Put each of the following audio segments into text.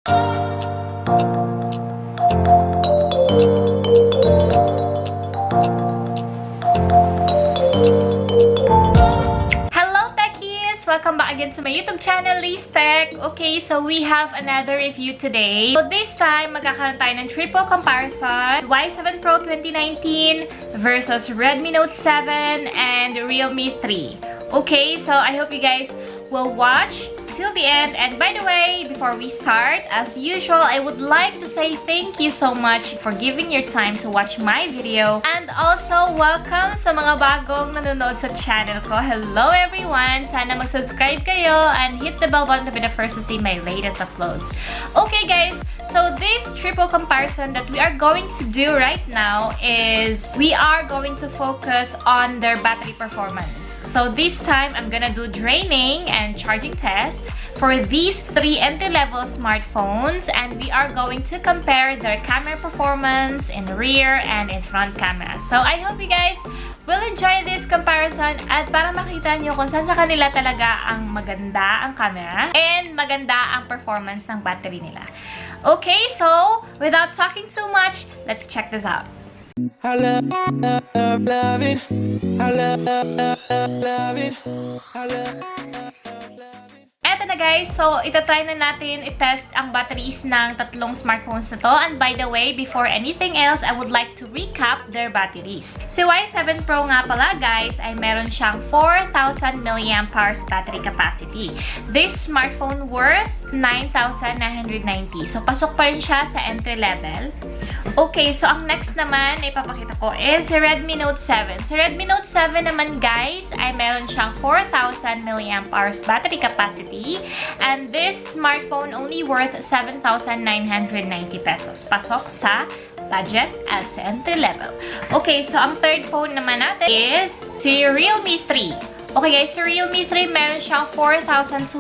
Welcome back again to my YouTube channel, LizTech. Okay, so we have another review today. So this time, magkakaroon tayo ng triple comparison. Y7 Pro 2019 versus Redmi Note 7 and Realme 3. Okay, so I hope you guys will watch till the end. And by the way, before we start, as usual, I would like to say thank you so much for giving your time to watch my video. And also, welcome sa mga bagong nanonood sa channel ko. Hello everyone! Sana mag-subscribe kayo and hit the bell button to be the first to see my latest uploads. Okay guys, so this triple comparison that we are going to do right now is we are going to focus on their battery performance. So this time, I'm gonna do draining and charging test for these three entry-level smartphones, and we are going to compare their camera performance in rear and in front camera. So I hope you guys will enjoy this comparison at para makita nyo kung saan sa kanila talaga ang maganda ang camera and maganda ang performance ng battery nila. Okay, so without talking too much, let's check this out. I love it. I love it. Eto na guys, so itatry na natin i-test ang batteries ng tatlong smartphones na to. And by the way, before anything else, I would like to recap their batteries. Si Y7 Pro nga pala guys, ay meron siyang 4,000 mAh battery capacity. This smartphone worth 9,990. So pasok pa rin siya sa entry level. Okay, so ang next naman na ipapakita ko is si Redmi Note 7. Si Redmi Note 7 naman guys, ay meron siyang 4,000 mAh battery capacity. And this smartphone only worth 7,990 pesos. Pasok sa budget at sa entry level. Okay, so ang third phone naman natin is si Realme 3. Okay guys, si Realme 3 meron siyang 4,230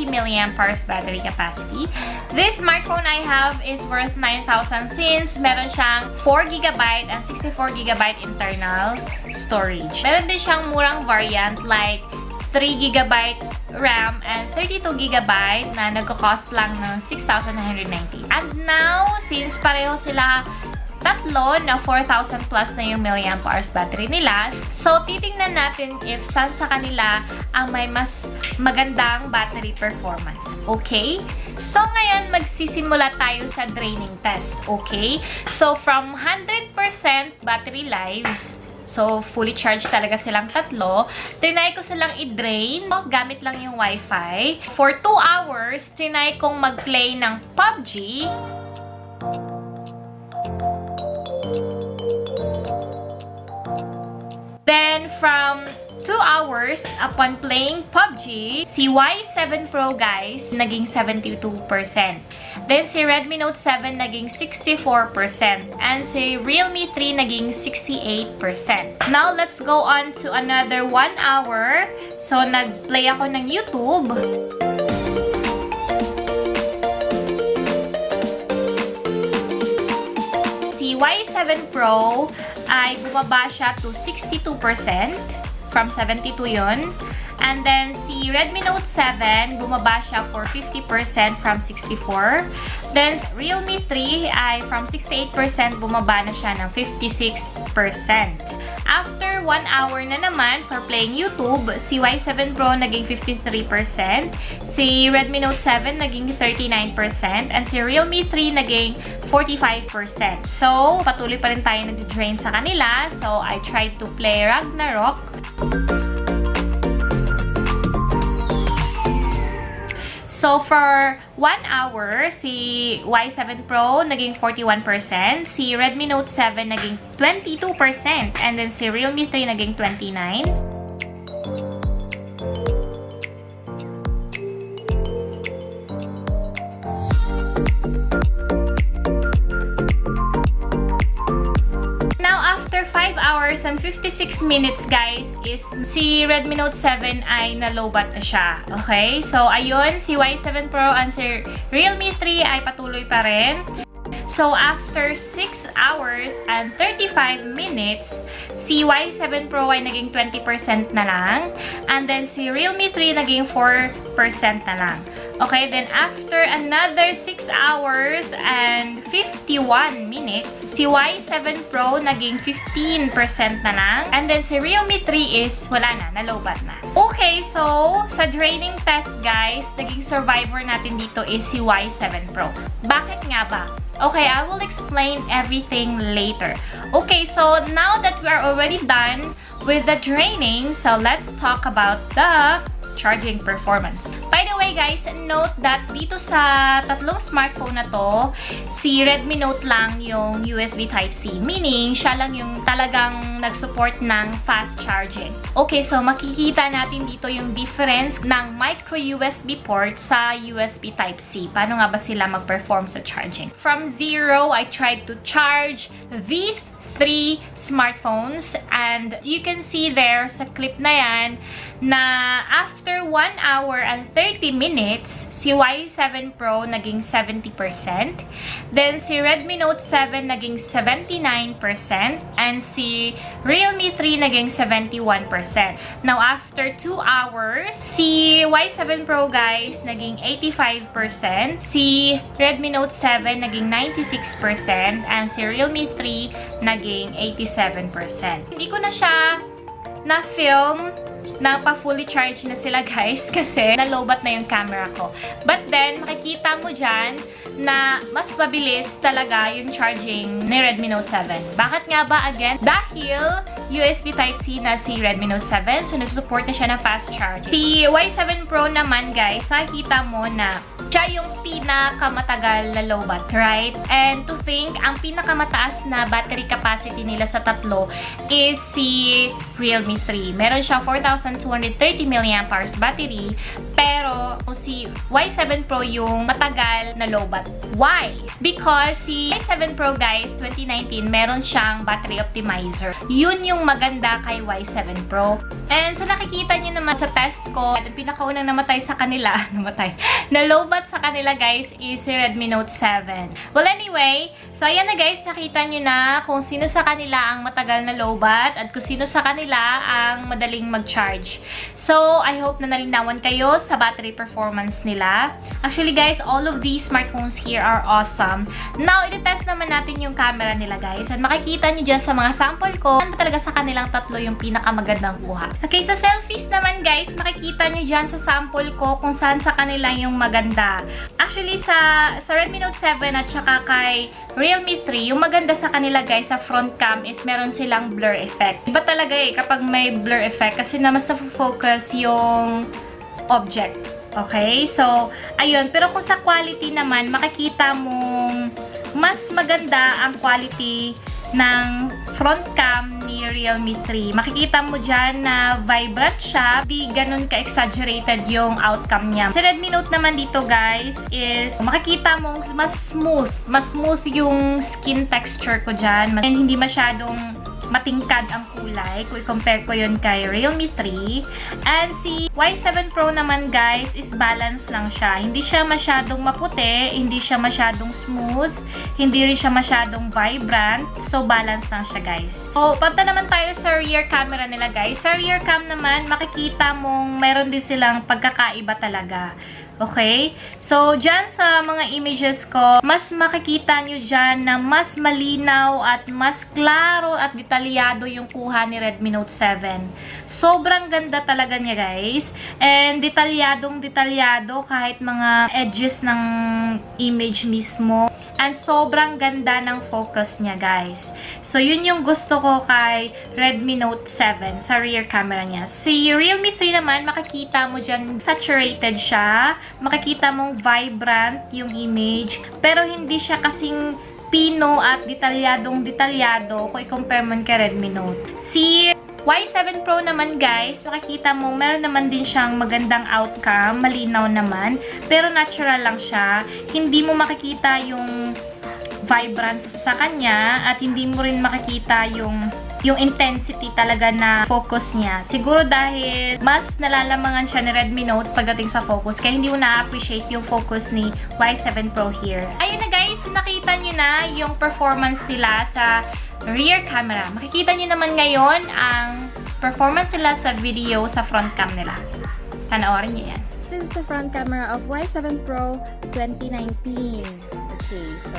mAh battery capacity. This smartphone I have is worth 9,000 since meron siyang 4GB and 64GB internal storage. Meron din siyang murang variant like 3GB RAM and 32GB na nagko-cost lang ng 6,990. And now, since pareho sila tatlo na 4,000 plus na yung mAh battery nila. So, titingnan natin if saan sa kanila ang may mas magandang battery performance. Okay? So, ngayon, magsisimula tayo sa draining test. Okay? So, from 100% battery lives, so, fully charged talaga silang tatlo. Trinay ko silang i-drain. Gamit lang yung Wi-Fi. For 2 hours, trinay kong mag-play ng PUBG. Then, from 2 hours, upon playing PUBG, si Y7 Pro guys, naging 72%. Then, si Redmi Note 7 naging 64%. And si Realme 3 naging 68%. Now, let's go on to another 1 hour. So, nag-play ako ng YouTube. Si Y7 Pro ay bumaba siya to 62%. From 72 yun. And then, si Redmi Note 7, bumaba siya for 50% from 64. Then, Realme 3 ay from 68%, bumaba na siya ng 56%. After 1 hour na naman for playing YouTube, si Y7 Pro naging 53%, si Redmi Note 7 naging 39%, and si Realme 3 naging 45%. So, patuloy pa rin tayo nag-drain sa kanila. So, I tried to play Ragnarok. So, for 1 hour, si Y7 Pro naging 41%, si Redmi Note 7 naging 22%, and then si Realme 3 naging 29%. After 5 hours and 56 minutes, guys, is si Redmi Note 7 ay na-lowbat na siya. Okay? So, ayun, si Y7 Pro and si Realme 3 ay patuloy pa rin. So, after 6 hours and 35 minutes, si Y7 Pro ay naging 20% na lang. And then, si Realme 3 naging 4% na lang. Okay, then after another 6 hours and 51 minutes, si Y7 Pro naging 15% na lang. And then si Realme 3 is wala na, nalobat na. Okay, so sa draining test guys, naging survivor natin dito is si Y7 Pro. Bakit nga ba? Okay, I will explain everything later. Okay, so now that we are already done with the draining, so let's talk about the charging performance. By the way guys, note that dito sa tatlong smartphone na to, si Redmi Note lang yung USB Type-C. Meaning, siya lang yung talagang nag-support ng fast charging. Okay, so makikita natin dito yung difference ng micro USB port sa USB Type-C. Paano nga ba sila mag-perform sa charging? From zero, I tried to charge these 3 smartphones and you can see there sa clip na yan na after 1 hour and 30 minutes, si Y7 Pro naging 70%. Then si Redmi Note 7 naging 79% and si Realme 3 naging 71%. Now after 2 hours, si Y7 Pro guys naging 85%, si Redmi Note 7 naging 96% and si Realme 3 naging 87%. Hindi ko na siya na-film na pa-fully charge na sila guys kasi nalobat na yung camera ko. But then, makikita mo dyan na mas mabilis talaga yung charging ni Redmi Note 7. Bakit nga ba again? Dahil USB Type-C na si Redmi Note 7, so nasusupport na siya ng fast charging. Si Y7 Pro naman guys, nakikita mo na siya yung pinakamatagal na lobat, right? And to think, ang pinakamataas na battery capacity nila sa tatlo is si Realme 3. Meron siya 4,230 mAh battery, pero si Y7 Pro yung matagal na lobat. Why? Because si Y7 Pro guys, 2019, meron siyang battery optimizer. Yun yung maganda kay Y7 Pro. And sa nakikita nyo naman sa test ko, ang pinakaunang namatay sa kanila, na lobat sa kanila guys is si Redmi Note 7. Well anyway, so ayan na guys, nakita nyo na kung sino sa kanila ang matagal na lobat at kung sino sa kanila ang madaling mag-charge. So I hope na nalinawan kayo sa battery performance nila. Actually guys, all of these smartphones here are awesome. Now, i-test naman natin yung camera nila guys. At makikita nyo dyan sa mga sample ko, ano talaga sa kanilang tatlo yung pinakamagandang kuha. Okay, sa selfies naman guys, makikita nyo dyan sa sample ko kung saan sa kanila yung maganda. Actually, sa Redmi Note 7 at saka kay Realme 3, yung maganda sa kanila guys sa front cam is meron silang blur effect. Iba talaga kapag may blur effect kasi na mas na-focus yung object. Okay? So, ayun. Pero kung sa quality naman, makikita mong mas maganda ang quality ng front cam ni Realme 3. Makikita mo dyan na vibrant siya. Di ganun ka-exaggerated yung outcome niya. Sa Redmi Note naman dito guys is makikita mo mas smooth. Mas smooth yung skin texture ko dyan. And hindi masyadong matingkad ang kulay kung i-compare ko yun kay Realme 3. And si Y7 Pro naman guys is balance lang siya. Hindi siya masyadong maputi, hindi siya masyadong smooth, hindi rin siya masyadong vibrant. So balance lang siya guys. So punta naman tayo sa rear camera nila guys. Sa rear cam naman makikita mong meron din silang pagkakaiba talaga. Okay? So, dyan sa mga images ko, mas makikita nyo dyan na mas malinaw at mas klaro at detalyado yung kuha ni Redmi Note 7. Sobrang ganda talaga niya, guys. And detalyadong detalyado kahit mga edges ng image mismo. And sobrang ganda ng focus niya, guys. So, yun yung gusto ko kay Redmi Note 7 sa rear camera niya. Si Realme 3 naman, makikita mo dyan, saturated siya. Makikita mong vibrant yung image. Pero hindi siya kasing pino at detalyadong detalyado kung i-compare mo kay Redmi Note. Si Y7 Pro naman guys, makikita mo meron naman din siyang magandang outcome, malinaw naman, pero natural lang siya. Hindi mo makikita yung vibrance sa kanya at hindi mo rin makikita yung intensity talaga na focus niya. Siguro dahil mas nalalamangan siya ni Redmi Note pagdating sa focus, kaya hindi mo na-appreciate yung focus ni Y7 Pro here. Ayun na guys, nakita nyo na yung performance nila sa rear camera. Makikita nyo naman ngayon ang performance nila sa video sa front cam nila. Panoorin nyo yan. this is the front camera of Y7 Pro 2019. Okay, so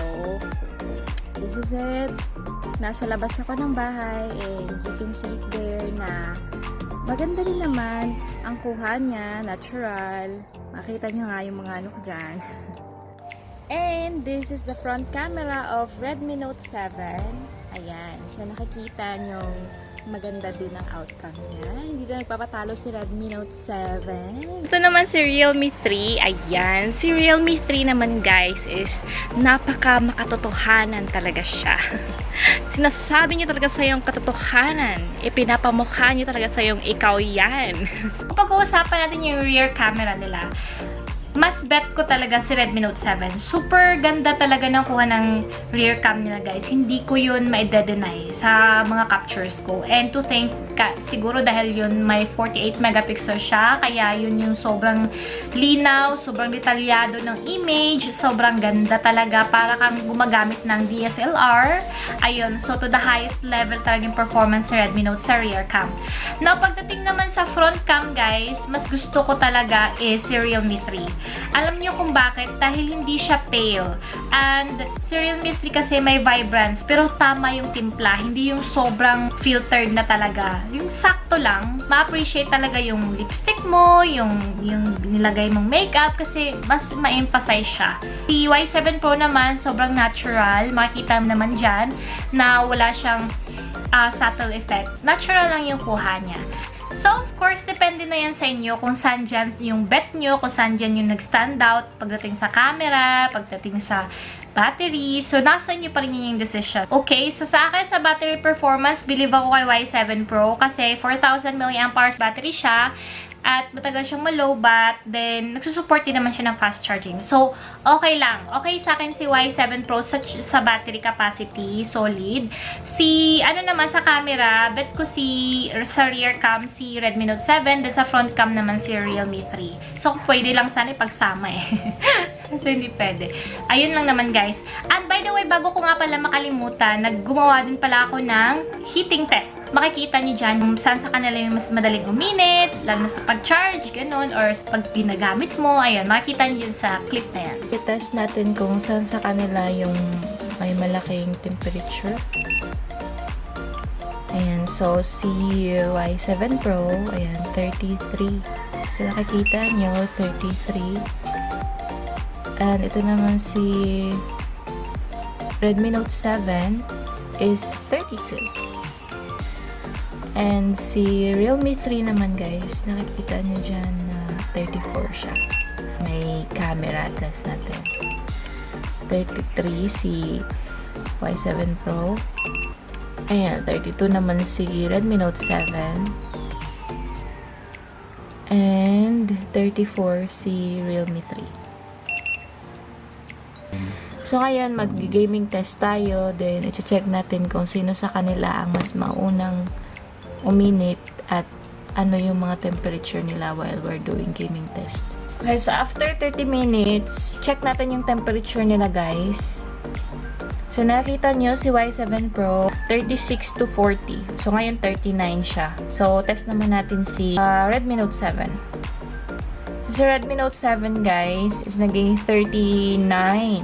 this is it. Nasa labas ako ng bahay and you can see it there na maganda rin naman ang kuha niya, natural. Makita nyo nga yung mga ano ko dyan. And this is the front camera of Redmi Note 7. Ayan, so nakikita nyo maganda din ang outcome niya. Hindi na nagpapatalo si Redmi Note 7. Ito naman si Realme 3. Ayan. Si Realme 3 naman guys is napaka makatotohanan talaga siya. Sinasabi niya talaga sa yung katotohanan. Ipinapamukha niya talaga sa yung ikaw yan. Kapag uusapan natin yung rear camera nila, mas bet ko talaga si Redmi Note 7. Super ganda talaga ng kuha ng rear cam nila guys. Hindi ko yun ma-deny sa mga captures ko. And to think, siguro dahil yun may 48 megapixel siya, kaya yun yung sobrang linaw, sobrang detalyado ng image, sobrang ganda talaga. Para kang gumagamit ng DSLR. Ayun, so to the highest level talagang performance sa Redmi Note sa rear cam. Now, pagdating naman sa front cam guys, mas gusto ko talaga is si Realme 3. Alam niyo kung bakit? Dahil hindi siya pale. And si Realme 3 kasi may vibrance, pero tama yung timpla. Hindi yung sobrang filtered na talaga. Yung sakto lang, ma-appreciate talaga yung lipstick mo, yung nilagay mong makeup, kasi mas ma-emphasize siya. Si Y7 Pro naman, sobrang natural. Makikita naman dyan na wala siyang subtle effect. Natural lang yung kuha niya. So, of course, depende na yan sa inyo kung saan dyan yung bet nyo, kung saan dyan yung nag-stand out pagdating sa camera, pagdating sa battery. So, nasa inyo pa rin yung decision. Okay, so sa akin, sa battery performance, believe ako kay Y7 Pro kasi 4,000 mAh battery siya at matagal siyang malobat. Then, nagsusupport din naman siya ng fast charging. So, okay lang. Okay sa akin si Y7 Pro sa battery capacity, solid. Si, ano naman sa camera, bet ko sa rear cam, si Redmi Note 7. Then, sa front cam naman si Realme 3. So, pwede lang sana ipagsama eh. Kasi hindi pwede. Ayun lang naman guys. And by the way, bago ko nga pala makalimutan, naggumawa din pala ako ng heating test. Makikita niyo dyan kung saan sa kanila yung mas madaling uminit, lalo na sa pag-charge, ganun, or pag ginagamit mo. Ayun, makikita niyo dyan sa clip na yan. I-test natin kung saan sa kanila yung may malaking temperature. Ayan, so si Y7 Pro, ayan, 33. So nakikita nyo, 33. And ito naman si Redmi Note 7 is 32. And si Realme 3 naman guys, nakikita nyo dyan na 34 siya. May camera test natin. 33 si Y7 Pro. Ayan, 32 naman si Redmi Note 7. And 34 si Realme 3. So, ngayon, mag-gaming test tayo. Then, i-check natin kung sino sa kanila ang mas maunang uminit at ano yung mga temperature nila while we're doing gaming test. Okay, so after 30 minutes, check natin yung temperature nila, guys. So, nakita nyo si Y7 Pro, 36 to 40. So, ngayon 39 siya. So, test naman natin si Redmi Note 7. Si Redmi Note 7, guys, is naging 39.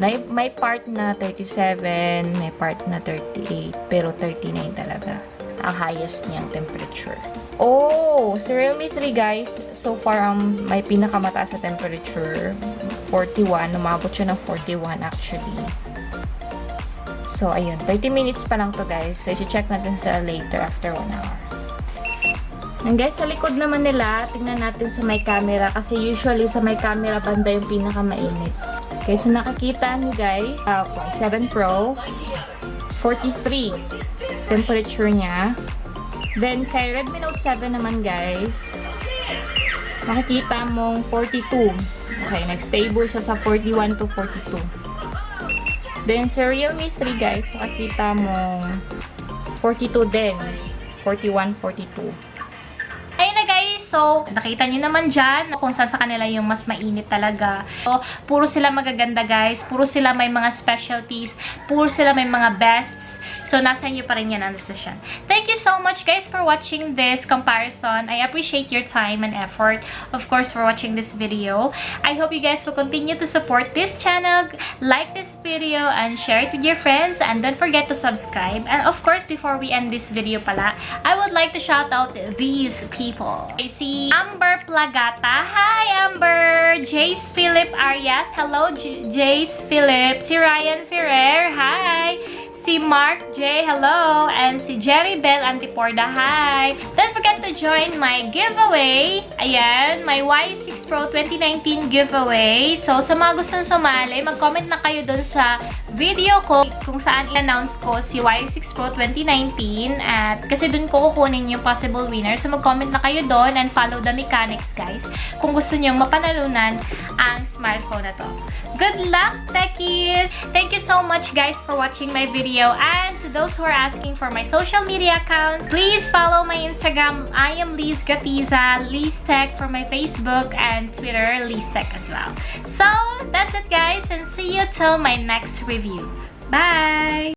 May part na 37, may part na 38, pero 39 talaga ang highest niyang temperature. Oh, si Realme 3 guys, so far may pinakamataas sa temperature, 41, umabot siya ng 41 actually. So, ayun, 30 minutes pa lang to guys. So, i-check natin sa later after 1 hour. And guys, sa likod naman nila, tingnan natin sa may camera kasi usually sa may camera banda yung pinakamainit. Okay, so nakikita niyo guys, Y7 Pro, 43 temperature niya. Then, kay Redmi Note 7 naman guys, makikita mong 42. Okay, nag-stable siya sa 41 to 42. Then, sa Realme 3 guys, makikita mong 42 din. 41, 42. Ayun na guys, so nakita nyo naman dyan kung saan sa kanila yung mas mainit talaga. So, puro sila magaganda guys, puro sila may mga specialties, puro sila may mga bests. So, So, nasa inyo pa rin yan ang decision. Thank you so much guys for watching this comparison. I appreciate your time and effort, of course, for watching this video. I hope you guys will continue to support this channel, like this video, and share it with your friends. And don't forget to subscribe. And of course, before we end this video pala, I would like to shout out these people. I see Amber Plagata. Hi, Amber! Jace Philip Arias. Hello, Jace Philip. Si Ryan Ferrer. Hi! Si Mark J, hello! And si Jerry Bell Antiporda, hi! Don't forget to join my giveaway. Ayan, my Y6 Pro 2019 giveaway. So, sa mga gustong sumali, mag-comment na kayo dun sa video ko kung saan i-announce ko si Y6 Pro 2019. At kasi dun ko kukunin yung possible winner. So, mag-comment na kayo dun and follow the mechanics, guys. Kung gusto nyo mapanalunan ang smartphone na to. Good luck, techies! Thank you so much, guys, for watching my video. And to those who are asking for my social media accounts, please follow my Instagram. I am Liz Gatiza, LizTech for my Facebook, and Twitter, LizTech as well. So, that's it, guys, and see you till my next review. Bye!